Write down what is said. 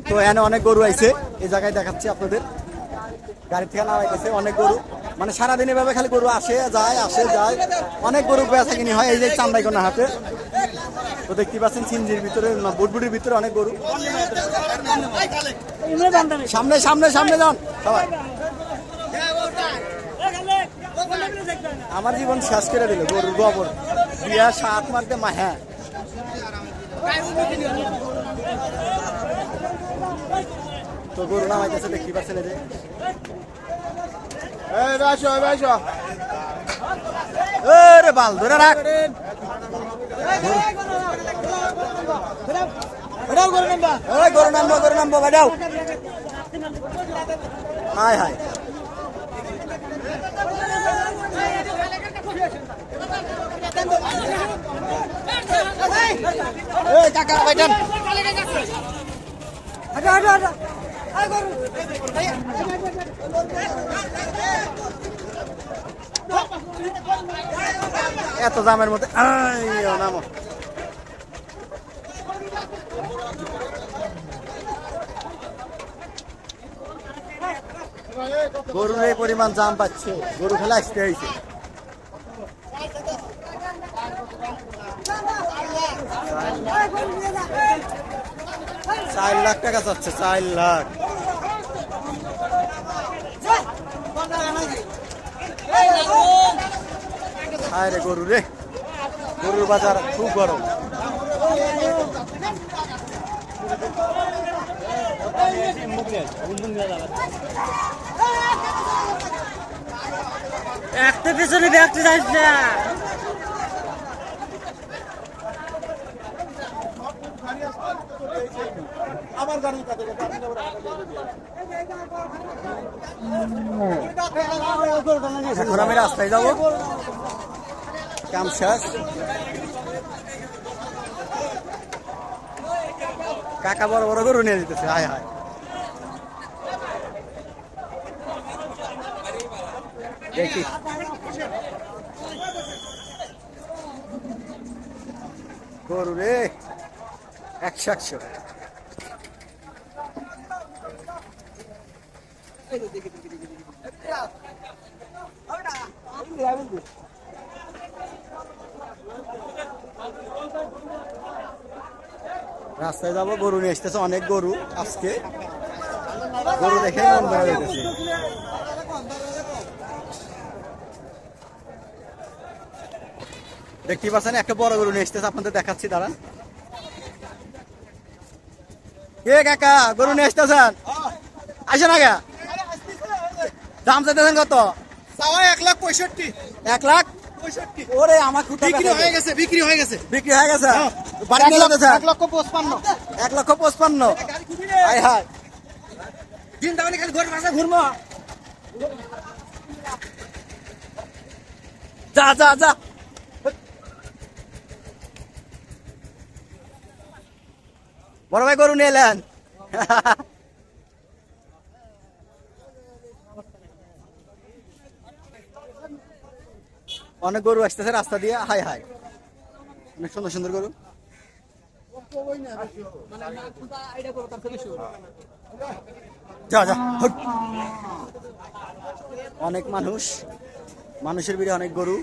তো এখানে অনেক গরু আইছে, এই জায়গায় দেখাচ্ছি আপনাদের। গাড়ি থেকে নামাইতেছে অনেক গরু, মানে সারাদিন এভাবে খালি গরু আসে যায় আসে যায়, অনেক গরু বেচা কিনি হয় এই যে চান্দাইকোনা হাটে। তো দেখতে পাচ্ছেন সিনজির ভিতরে বুটবুটির ভিতরে অনেক গরু। সামনে সামনে সামনে যান সবাই। আমার জীবন শেষ করে দিল গরুর গোবর বিয়া সাত মারতে মা। হ্যাঁ তো গরু নামাইতেছে দেখতে পাচ্ছেন এই যে। রে বাল ধরে রাখ, গরু নামবো গরু নামবো বাড়াও। হায় হায় কাকা ভাইজান এত দামের মধ্যে নামো। গরুর এই পরিমাণ দাম পাচ্ছে, গরু খেলা আসতে হয়েছে। 4 লাখ টাকা যাচ্ছে, 4 লাখ। হায় রে গরু রে, গরুর বাজার খুব গরম। একটা পেছনে দেখতে যাস না। এখন আমি রাস্তায় যাবো, কাম শেষ। কাকা বড় বড় গরু নিয়ে দিতেছে, হায় হায়। দেখি গরু রে 100 রাস্তায় যাবো, গরু নিয়ে আসতেছে অনেক গরু আজকে। গরু দেখে মন ভরে যেতেছে। দেখতে পাচ্ছেন একটা বড় গরু নিয়ে আসতেছে, আপনাদের দেখাচ্ছি দাঁড়ান। কে কাকা গরু নিয়ে আসতেছেন? আসেন আগে। দাম চাইতেছেন কত? 1,65,000। 1,65,000? ওরে আমার খুঁটা বিক্রি হয়ে গেছে। বিক্রি হয়ে গেছে। বাড়ি নিয়ে যেতেছে 1,55,000। 1,55,000? হায় হায়, দিন দাওয়ানি খালি ঘর ভাষা ঘুরবো। যা যা যা। বড় ভাই গরু নিয়ে এলেন। অনেক গরু আসতেছে রাস্তা দিয়ে, হায় হায়, অনেক সুন্দর সুন্দর গরু। যা যা, অনেক মানুষ, মানুষের ভিড়ে অনেক গরু।